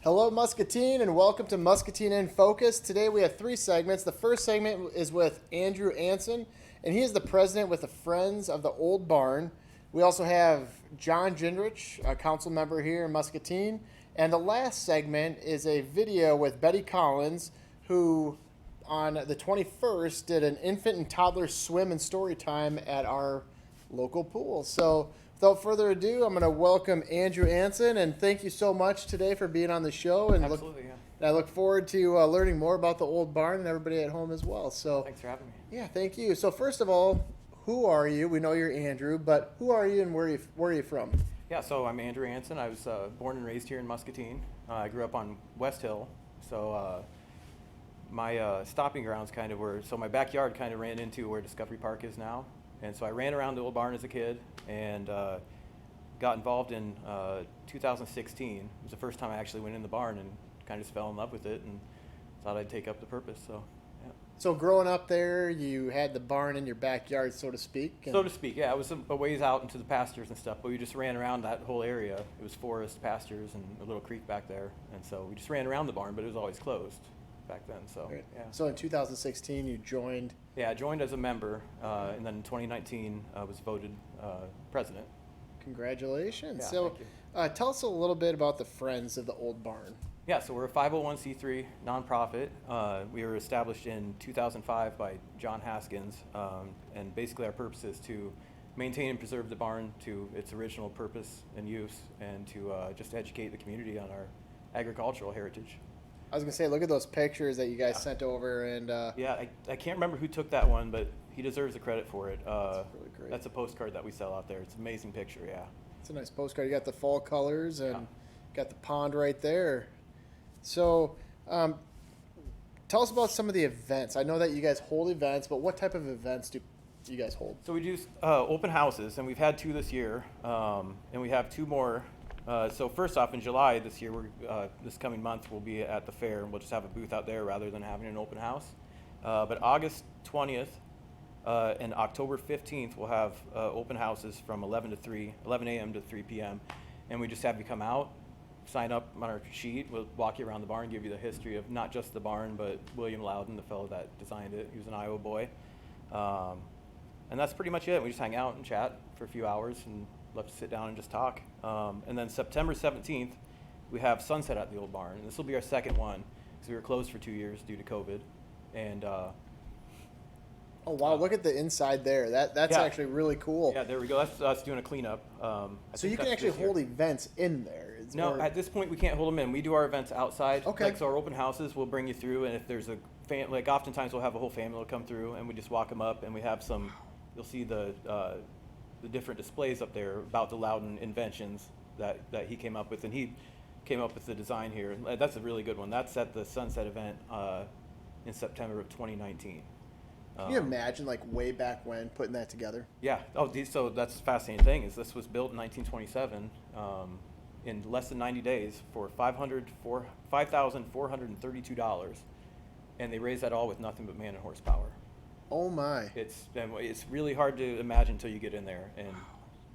Hello, Muscatine, and welcome to Muscatine in Focus. Today we have three segments. The first segment is with Andrew Anson, and he is the president with the Friends of the Old Barn. We also have John Gendrich, a council member here in Muscatine. And the last segment is a video with Betty Collins, who on the 21st did an infant and toddler swim and story time at our local pool. So without further ado, I'm going to welcome Andrew Anson, and thank you so much today for being on the show. And Absolutely, yeah. and I look forward to learning more about the old barn and everybody at home as well. So Thanks for having me. yeah, thank you. So first of all, who are you? We know you're Andrew, but who are you and where are you from? Yeah, so I'm Andrew Anson. I was born and raised here in Muscatine. I grew up on West Hill, so my stopping grounds kind of were, so my backyard kind of ran into where Discovery Park is now. And so I ran around the old barn as a kid and got involved in 2016. It was the first time I actually went in the barn and kind of just fell in love with it and thought I'd take up the purpose, so yeah. So growing up there, you had the barn in your backyard, so to speak. And So to speak, yeah. It was a ways out into the pastures and stuff, but we just ran around that whole area. It was forest, pastures, and a little creek back there. And so we just ran around the barn, but it was always closed back then, so Right. yeah. So in 2016, you joined. Yeah, I joined as a member, and then in 2019 I was voted president. Congratulations. Yeah, So thank you. tell us a little bit about the Friends of the Old Barn. Yeah, so we're a 501c3 nonprofit. We were established in 2005 by John Haskins, and basically our purpose is to maintain and preserve the barn to its original purpose and use, and to just educate the community on our agricultural heritage. I was gonna say, look at those pictures that you guys Yeah. sent over, and Yeah, I can't remember who took that one, but he deserves the credit for it. really great. That's a postcard that we sell out there. It's an amazing picture, yeah. it's a nice postcard. You got the fall colors and Yeah. got the pond right there. So, tell us about some of the events. I know that you guys hold events, but what type of events do you guys hold? So we do open houses, and we've had two this year, and we have two more. So first off, in July this year, this coming month, we'll be at the fair, and we'll just have a booth out there rather than having an open house. But August 20th and October 15th, we'll have open houses from 11 a.m. to 3 p.m. And we just have you come out, sign up on our sheet. We'll walk you around the barn, give you the history of not just the barn, but William Louden, the fellow that designed it. He was an Iowa boy. And that's pretty much it. We just hang out and chat for a few hours and love to sit down and just talk. And then September 17th, we have Sunset at the Old Barn. And this will be our second one because we were closed for 2 years due to COVID. And Oh wow, look at the inside there. That's Yeah. actually really cool. yeah, there we go. That's us doing a cleanup. I So think you can that's actually this year. hold events in there. It's No, more- at this point we can't hold them in. We do our events outside. Okay. Like, so our open houses will bring you through, and if there's a like oftentimes we'll have a whole family will come through, and we just walk them up, and we have some. You'll see the different displays up there about the Loudon inventions that he came up with, and he came up with the design here. And that's a really good one. That's at the Sunset event in September of 2019. Can you imagine, like way back when, putting that together? Yeah. Oh, so that's the fascinating thing is this was built in 1927 in less than 90 days for $5,432, and they raised that all with nothing but man and horsepower. Oh my! It's really hard to imagine until you get in there, and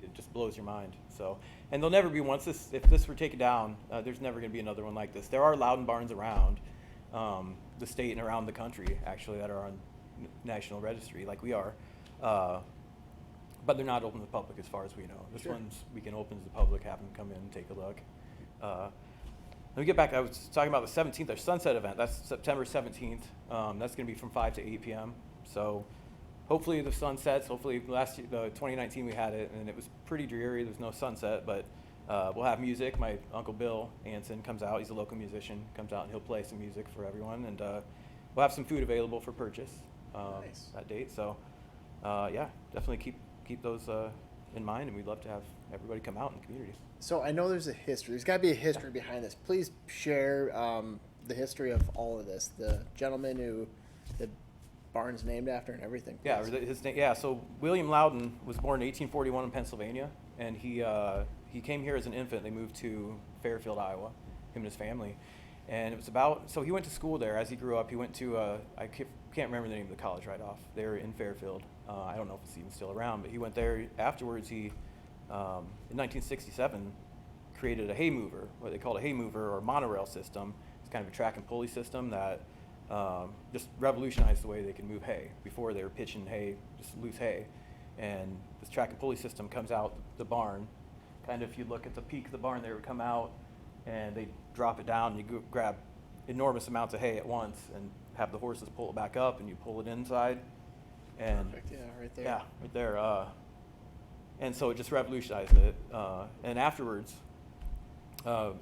it just blows your mind. So, and there'll never be if this were taken down, there's never going to be another one like this. There are Loudon barns around the state and around the country actually that are on national registry like we are, but they're not open to the public as far as we know. This Sure. one's we can open to the public, have them come in and take a look. Let me get back. I was talking about the 17th, our Sunset event. That's September 17th. That's going to be from 5 to 8 p.m. So hopefully the sun sets. Hopefully last year, 2019 we had it, and it was pretty dreary. There's no sunset, but we'll have music. My Uncle Bill Anson comes out. He's a local musician. Comes out and he'll play some music for everyone, and we'll have some food available for purchase Nice. that date. So yeah, definitely keep those in mind, and we'd love to have everybody come out in the community. So I know there's a history. There's got to be a history behind this. Please share the history of all of this. The gentleman who the barn's named after and everything. Yeah, please. his name. Yeah, so William Louden was born in 1841 in Pennsylvania, and he came here as an infant. They moved to Fairfield, Iowa, him and his family, and it was about. So he went to school there. As he grew up, he went to I can't remember the name of the college right off. They were in Fairfield. I don't know if it's even still around, but he went there afterwards. He in 1967 created a hay mover, what they call a hay mover or monorail system. It's kind of a track and pulley system that just revolutionized the way they can move hay. Before they were pitching hay, just loose hay. And this track and pulley system comes out the barn. Kind of, if you look at the peak of the barn, they would come out and they drop it down, and you grab enormous amounts of hay at once and have the horses pull it back up, and you pull it inside. And Perfect. Yeah, right there. yeah, right there. And so it just revolutionized it. And afterwards,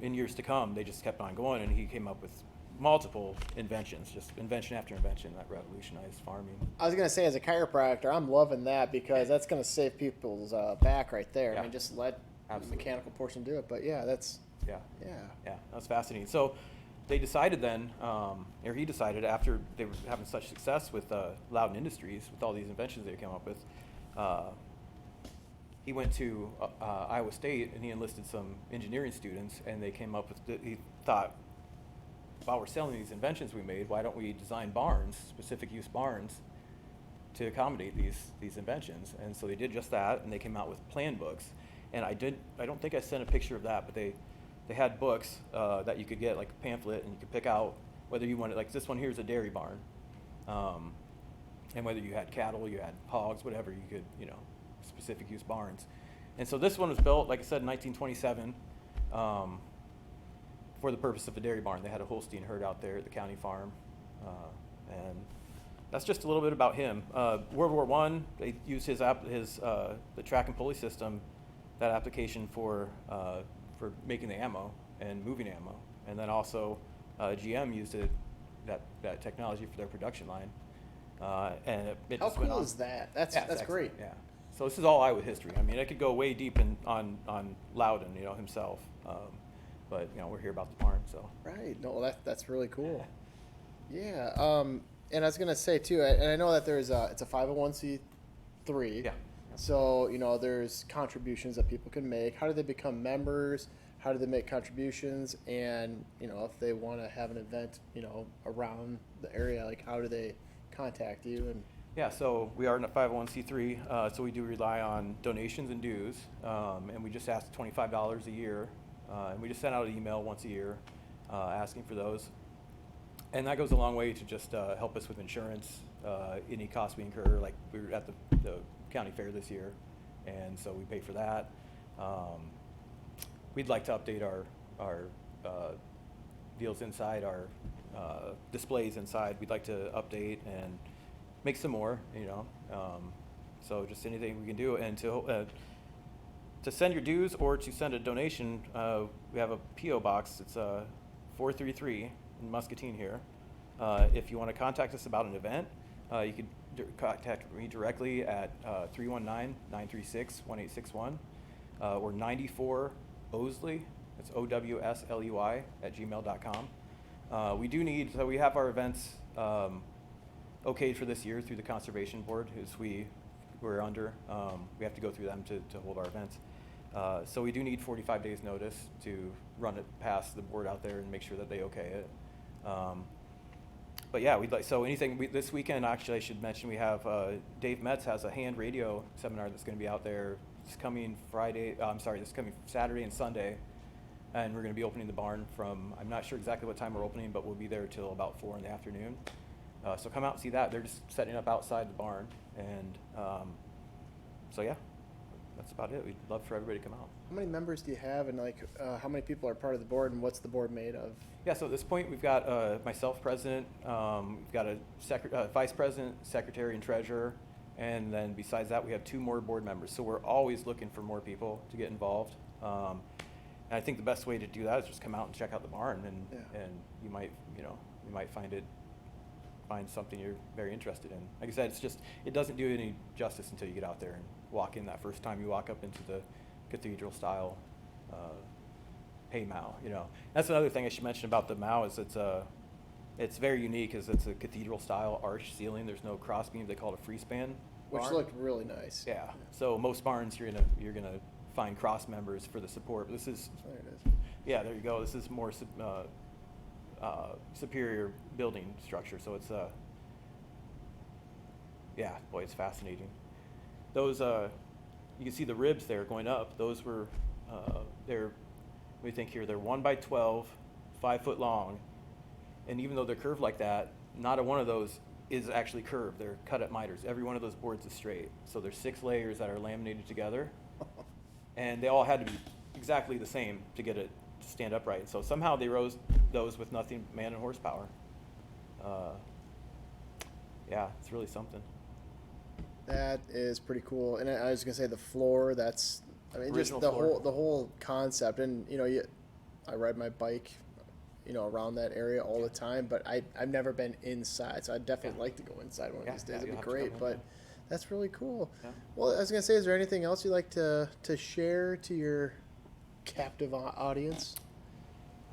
in years to come, they just kept on going, and he came up with multiple inventions, just invention after invention that revolutionized farming. I was gonna say, as a chiropractor, I'm loving that because that's gonna save people's back right there. Yeah. I mean, just let Absolutely. the mechanical portion do it. But yeah, that's Yeah. yeah. Yeah, that's fascinating. So they decided then, or he decided after they were having such success with Louden Industries, with all these inventions they came up with, he went to Iowa State and he enlisted some engineering students, and they came up with, he thought, while we're selling these inventions we made, why don't we design barns, specific use barns, to accommodate these inventions? And so they did just that, and they came out with plan books. And I don't think I sent a picture of that, but they had books that you could get, like a pamphlet, and you could pick out whether you wanted, like this one here is a dairy barn. And whether you had cattle, you had hogs, whatever, you could, specific use barns. And so this one was built, like I said, in 1927 for the purpose of a dairy barn. They had a Holstein herd out there at the county farm. And that's just a little bit about him. World War I, they used the track and pulley system, that application for making the ammo and moving ammo. And then also GM used that technology for their production line. And it How just went cool on. is that? That's Excellent. great. Yeah. So this is all Iowa history. I mean, I could go way deep on Loudon, himself. But we're here about the barn, so. Right. No, that's really cool. Yeah. And I was gonna say too, and I know that there's it's a 501c3. Yeah. So there's contributions that people can make. How do they become members? How do they make contributions? And if they want to have an event, around the area, like how do they contact you? And Yeah, so we are in a 501c3, so we do rely on donations and dues, and we just ask $25 a year, and we just send out an email once a year asking for those. And that goes a long way to just help us with insurance, any costs we incur. Like we were at the county fair this year, and so we pay for that. We'd like to update our deals inside, our displays inside. We'd like to update and make some more, so just anything we can do. And to send your dues or to send a donation, we have a P.O. box. It's 433 in Muscatine here. If you want to contact us about an event, you can contact me directly at 319-936-1861 or 94 Owsley. It's OWSLUI at gmail.com. We do need, so we have our events okayed for this year through the Conservation Board, as we're under. We have to go through them to hold our events. So we do need 45 days notice to run it past the board out there and make sure that they okay it. But yeah, so anything, this weekend, actually, I should mention, we have, Dave Metz has a hand radio seminar that's going to be out there this coming Saturday and Sunday. And we're going to be opening the barn from, I'm not sure exactly what time we're opening, but we'll be there till about 4 in the afternoon. So come out and see that. They're just setting up outside the barn. And so yeah, that's about it. We'd love for everybody to come out. how many members do you have, and how many people are part of the board, and what's the board made of? Yeah, so at this point, we've got myself, president, we've got a vice president, secretary, and treasurer, and then besides that, we have 2 more board members. So we're always looking for more people to get involved. And I think the best way to do that is just come out and check out the barn, and you might find something you're very interested in. Like I said, it doesn't do any justice until you get out there and walk in that first time you walk up into the cathedral style hay mow. That's another thing I should mention about the mow is it's very unique, is it's a cathedral style arch ceiling. There's no cross beam. They call it a free span Which barn. looked really nice. Yeah. So most barns you're gonna find cross members for the support. But this is, There it is. yeah, there you go. This is more superior building structure. So it's yeah, boy, it's fascinating. Those you can see the ribs there going up. Those were they're we think here they're 1 by 12, 5 foot long, and even though they're curved like that, not a one of those is actually curved. They're cut at miters. Every one of those boards is straight. So there's 6 layers that are laminated together, and they all had to be exactly the same to get it to stand upright. So somehow they rose those with nothing man and horsepower. Yeah, it's really something. That is pretty cool. And I was gonna say the floor. That's, I mean, Original just floor. the whole concept. And I ride my bike, around that area all the time. But I've never been inside, so I'd definitely like to go inside one of these days. It'd you'll be have to come great. in, But yeah. that's really cool. Yeah. Well, I was gonna say, is there anything else you'd like to share to your captive audience?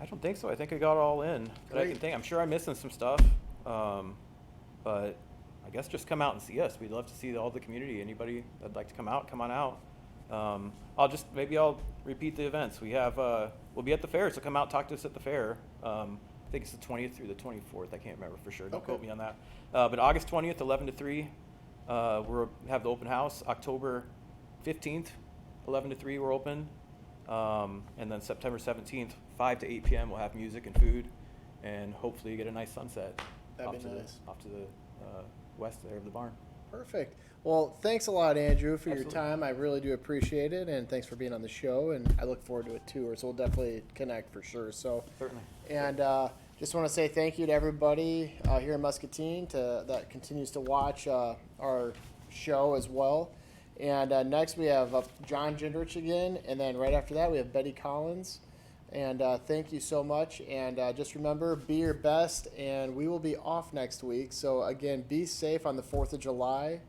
I don't think so. I think I got it all in that I Great. can think. I'm sure I'm missing some stuff, but I guess just come out and see us. We'd love to see all the community. Anybody that'd like to come out, come on out. I'll repeat the events. We have we'll be at the fair, so come out, talk to us at the fair. I think it's the 20th through the 24th. I can't remember for sure. Don't Okay. quote me on that. But August 20th, 11 to 3, we'll have the open house. October 15th, 11 to 3, we're open. And then September 17th, 5 to 8 p.m. we'll have music and food, and hopefully get a nice sunset. That'd off be to nice. off to the west there of the barn. Perfect. Well, thanks a lot, Andrew, for Absolutely. your time. I really do appreciate it, and thanks for being on the show. And I look forward to a tour, so we'll definitely connect for sure. So, Certainly. and just want to say thank you to everybody here in Muscatine that continues to watch our show as well. And next we have John Gendrich again, and then right after that we have Betty Collins. And thank you so much. And just remember, be your best. And we will be off next week. So again, be safe on the 4th of July.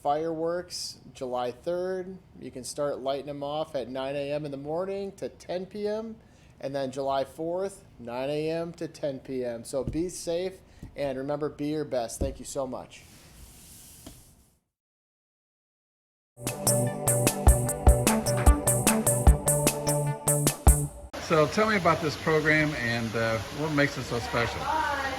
Fireworks, July 3rd. You can start lighting them off at 9 a.m. in the morning to 10 p.m. And then July 4th, 9 a.m. to 10 p.m. So be safe. And remember, be your best. Thank you so much. So tell me about this program and what makes it so special.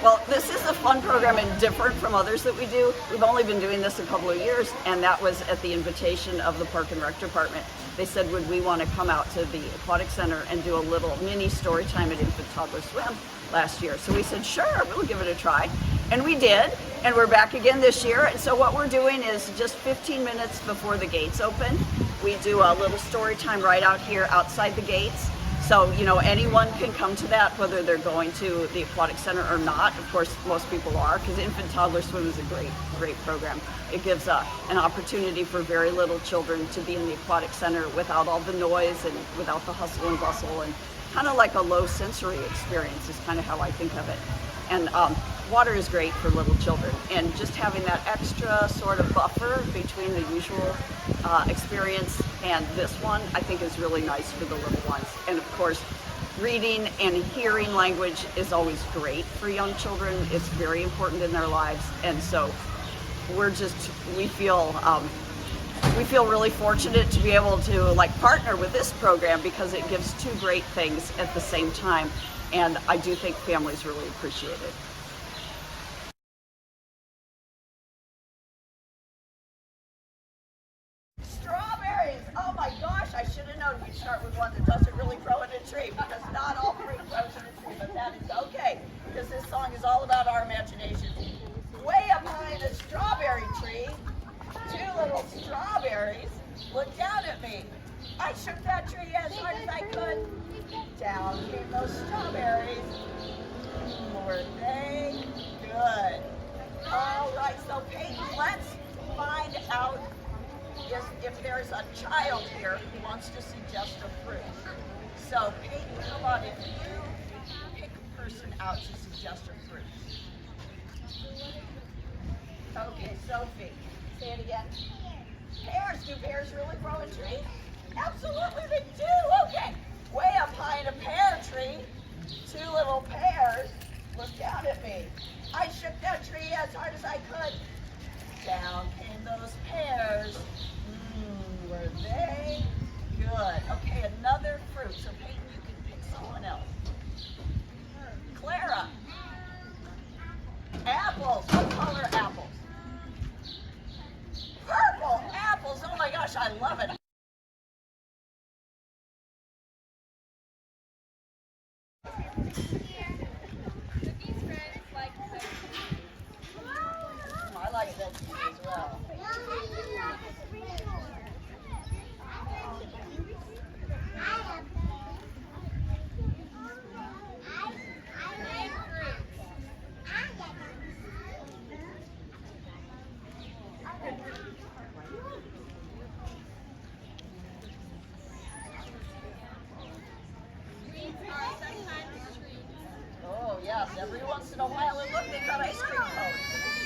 Well, this is a fun program and different from others that we do. We've only been doing this a couple of years, and that was at the invitation of the Park and Rec Department. They said, would we want to come out to the Aquatic Center and do a little mini story time at Infant Toddler Swim last year? So we said, sure, we'll give it a try. And we did, and we're back again this year. And so what we're doing is just 15 minutes before the gates open, we do a little story time right out here outside the gates. So, anyone can come to that, whether they're going to the Aquatic Center or not. Of course, most people are, because Infant Toddler Swim is a great program. It gives an opportunity for very little children to be in the Aquatic Center without all the noise and without the hustle and bustle, and kind of like a low sensory experience is kind of how I think of it. And water is great for little children, and just having that extra sort of buffer between the usual experience and this one, I think is really nice for the little ones. And of course, reading and hearing language is always great for young children. It's very important in their lives, and so we feel really fortunate to be able to partner with this program, because it gives two great things at the same time, and I do think families really appreciate it. Strawberries! Oh my gosh, I should have known we'd start with one that doesn't really grow in a tree, because not all fruit grows in a tree, but that is okay, because this song is all about our imagination. Way up high in a strawberry tree, two little strawberries looked down at me. I shook that tree as hard as I could. Down came those strawberries. Were they good? All right, so Peyton, let's find out if there's a child here who wants to suggest a fruit. So Peyton, come on, if you pick a person out to suggest a fruit. Okay, Sophie, say it again. Pears, do pears really grow in trees? Absolutely they do, okay. Way up high in a pear tree, two little pears looked down at me. I shook that tree as hard as I could. Down came those pears. Were they good? Okay, another fruit. So Peyton, you can pick someone else. Clara. Apples. What color apples? Purple apples. Oh my gosh, I love it. I like veggies as well. Oh yes, every once in a while, and look, they've got ice cream cones.